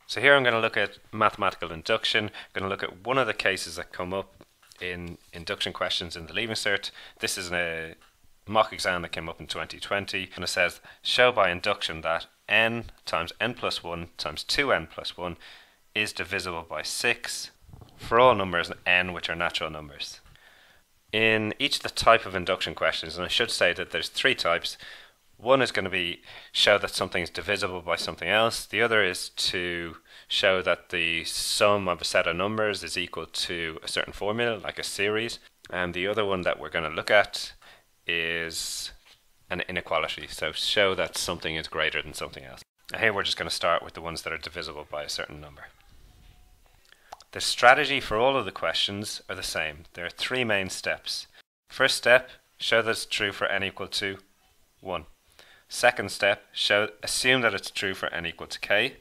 So here I'm going to look at mathematical induction. I'm going to look at one of the cases that come up in induction questions in the Leaving Cert. This is a mock exam that came up in 2020, and it says, show by induction that n times n plus 1 times 2n plus 1 is divisible by 6 for all numbers n which are natural numbers. In each of the type of induction questions, and I should say that there's three types. One is going to be show that something is divisible by something else. The other is to show that the sum of a set of numbers is equal to a certain formula, like a series. And the other one that we're going to look at is an inequality. So show that something is greater than something else. And here we're just going to start with the ones that are divisible by a certain number. The strategy for all of the questions are the same. There are three main steps. First step, show that it's true for n equal to 1. Second step, assume that it's true for n equal to k.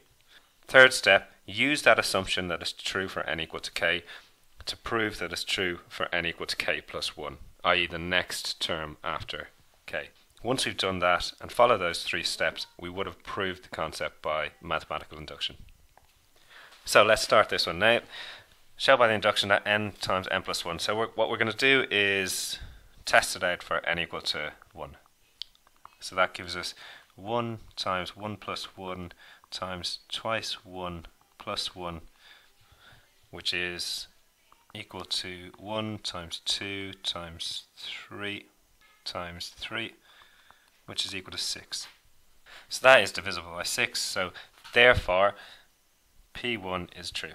Third step, use that assumption that it's true for n equal to k to prove that it's true for n equal to k plus 1, i.e. the next term after k. Once we've done that and follow those three steps, we would have proved the concept by mathematical induction. So let's start this one now. Show by the induction that n times n plus 1. So what we're going to do is test it out for n equal to 1. So that gives us 1 times 1 plus 1 times twice 1 plus 1, which is equal to 1 times 2 times 3 times 3, which is equal to 6. So that is divisible by 6, so therefore P1 is true.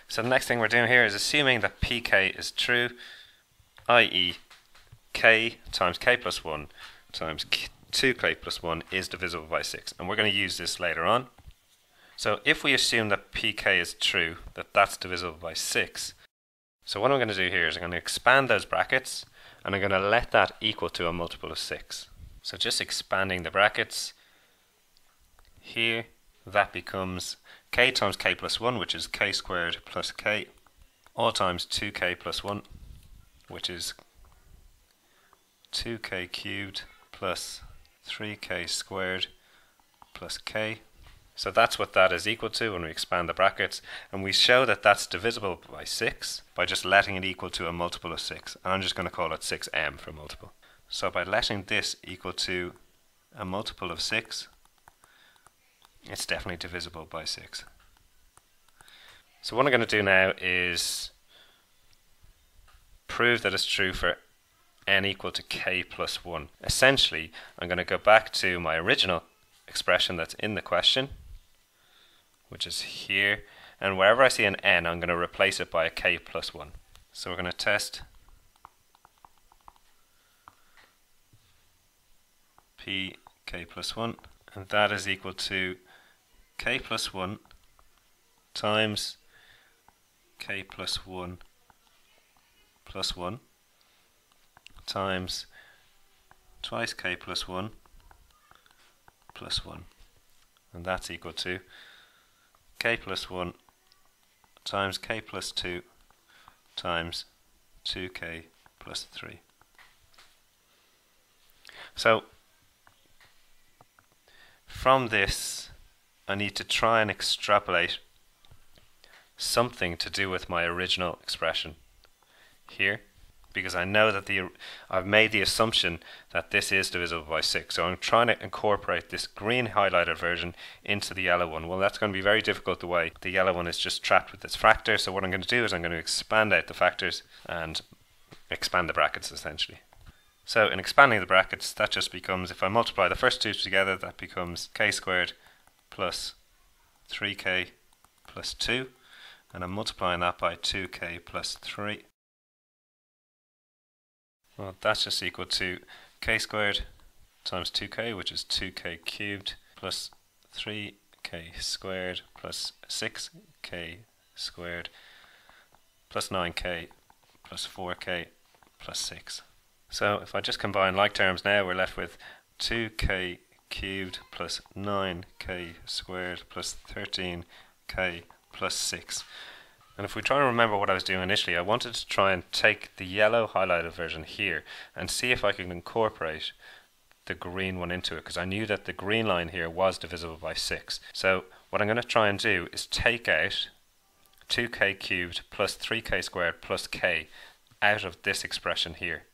So the next thing we're doing here is assuming that pk is true, i.e. k times k plus 1 times 2k plus 1 is divisible by 6. And we're going to use this later on. So if we assume that pk is true, that's divisible by 6. So what I'm going to do here is I'm going to expand those brackets, and I'm going to let that equal to a multiple of 6. So just expanding the brackets, here that becomes k times k plus 1, which is k squared plus k, all times 2k plus 1, which is 2k cubed plus 3k squared plus k. So that's what that is equal to when we expand the brackets, and we show that that's divisible by 6 by just letting it equal to a multiple of 6, and I'm just going to call it 6m for multiple. So by letting this equal to a multiple of 6, it's definitely divisible by 6. So what I'm going to do now is prove that it's true for n equal to k plus 1. Essentially, I'm going to go back to my original expression that's in the question, which is here, and wherever I see an n, I'm going to replace it by a k plus 1. So we're going to test p k plus 1, and that is equal to k plus 1 times k plus 1 plus 1 times twice k plus 1 plus 1, and that's equal to k plus 1 times k plus 2 times 2k plus 3. So from this I need to try and extrapolate something to do with my original expression here, because I know that I've made the assumption that this is divisible by 6. So I'm trying to incorporate this green highlighted version into the yellow one. Well, that's going to be very difficult the way the yellow one is just trapped with its factor. So what I'm going to do is I'm going to expand out the factors and expand the brackets essentially. So in expanding the brackets, that just becomes, if I multiply the first two together, that becomes k squared plus 3k plus 2. And I'm multiplying that by 2k plus 3. Well, that's just equal to k squared times 2k, which is 2k cubed, plus 3k squared plus 6k squared plus 9k plus 4k plus 6. So if I just combine like terms now, we're left with 2k cubed plus 9k squared plus 13k plus 6. And if we try to remember what I was doing initially, I wanted to try and take the yellow highlighted version here and see if I could incorporate the green one into it, because I knew that the green line here was divisible by 6. So what I'm going to try and do is take out 2k cubed plus 3k squared plus k out of this expression here,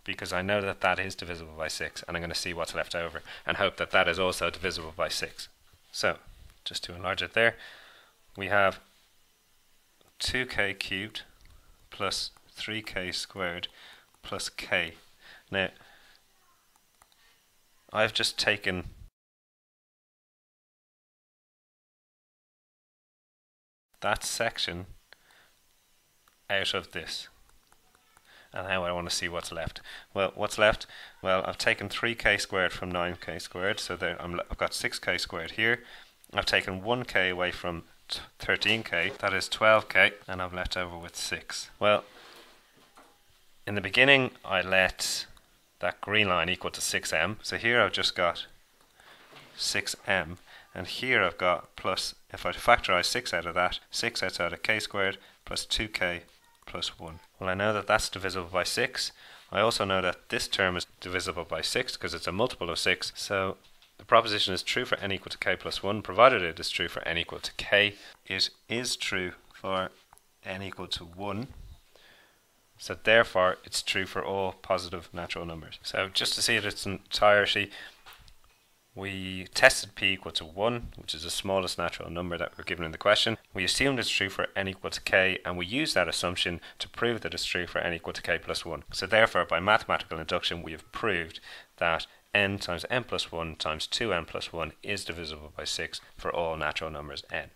because I know that that is divisible by 6, and I'm going to see what's left over and hope that that is also divisible by 6. So, just to enlarge it there, we have 2k cubed plus 3k squared plus k. Now, I've just taken that section out of this. And now I want to see what's left. Well, what's left? Well, I've taken 3k squared from 9k squared, so there I've got 6k squared here. I've taken 1k away from 13k, that is 12k, and I've left over with 6. Well, in the beginning I let that green line equal to 6m, so here I've just got 6m, and here I've got plus, if I factorise 6 out of that, 6 outside of k squared plus 2k plus 1. Well, I know that that's divisible by 6. I also know that this term is divisible by 6 because it's a multiple of 6. So the proposition is true for n equal to k plus 1, provided it is true for n equal to k. It is true for n equal to 1. So therefore, it's true for all positive natural numbers. So just to see it in its entirety, we tested p equal to 1, which is the smallest natural number that we're given in the question. We assumed it's true for n equal to k, and we used that assumption to prove that it's true for n equal to k plus 1. So therefore, by mathematical induction, we have proved that n times n plus 1 times 2n plus 1 is divisible by 6 for all natural numbers n.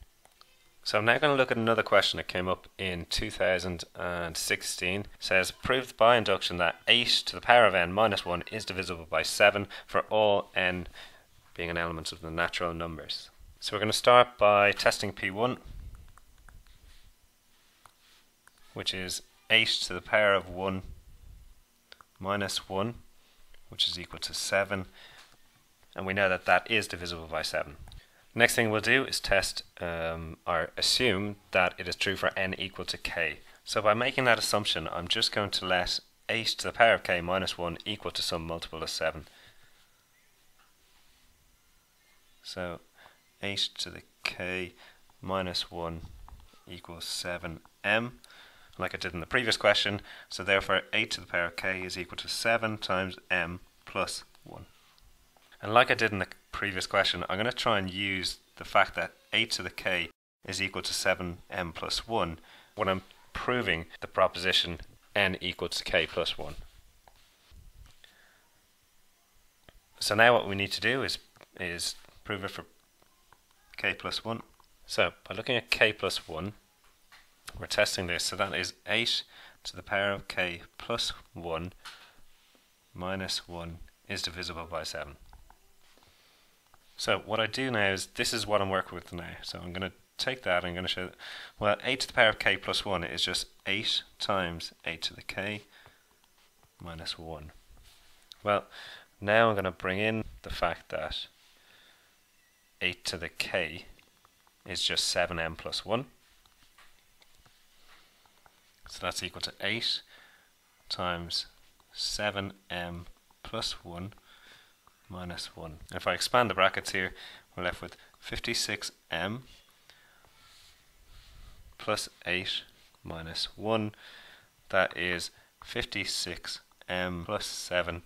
So I'm now going to look at another question that came up in 2016. It says, proved by induction that 8 to the power of n minus 1 is divisible by 7 for all n being an element of the natural numbers. So we're going to start by testing P1, which is 8 to the power of 1 minus 1, which is equal to 7, and we know that that is divisible by 7. Next thing we'll do is test or assume that it is true for n equal to k. So by making that assumption, I'm just going to let 8 to the power of k minus 1 equal to some multiple of 7. So 8 to the k minus 1 equals 7m, like I did in the previous question. So therefore 8 to the power of k is equal to 7 times m plus 1. And like I did in the previous question, I'm going to try and use the fact that 8 to the k is equal to 7m plus 1 when I'm proving the proposition n equals to k plus 1. So now what we need to do is prove it for k plus 1. So by looking at k plus 1, we're testing this. So that is 8 to the power of k plus 1 minus 1 is divisible by 7. So what I do now is, this is what I'm working with now. So I'm going to take that and I'm going to show, well, 8 to the power of k plus 1 is just 8 times 8 to the k minus 1. Well, now I'm going to bring in the fact that 8 to the k is just 7m plus 1. So that's equal to 8 times 7m plus 1 minus 1. If I expand the brackets here, we're left with 56m plus 8 minus 1. That is 56m plus 7,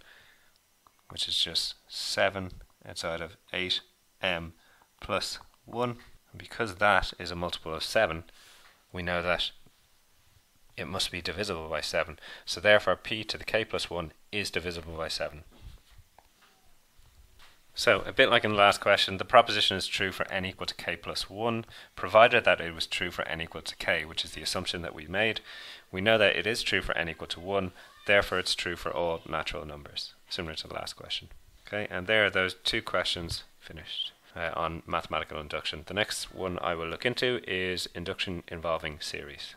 which is just 7 outside of 8m plus 1. And because that is a multiple of 7, we know that it must be divisible by 7. So therefore p to the k plus 1 is divisible by 7. So, a bit like in the last question, the proposition is true for n equal to k plus 1, provided that it was true for n equal to k, which is the assumption that we made. We know that it is true for n equal to 1, therefore it's true for all natural numbers, similar to the last question. Okay, and there are those two questions finished on mathematical induction. The next one I will look into is induction involving series.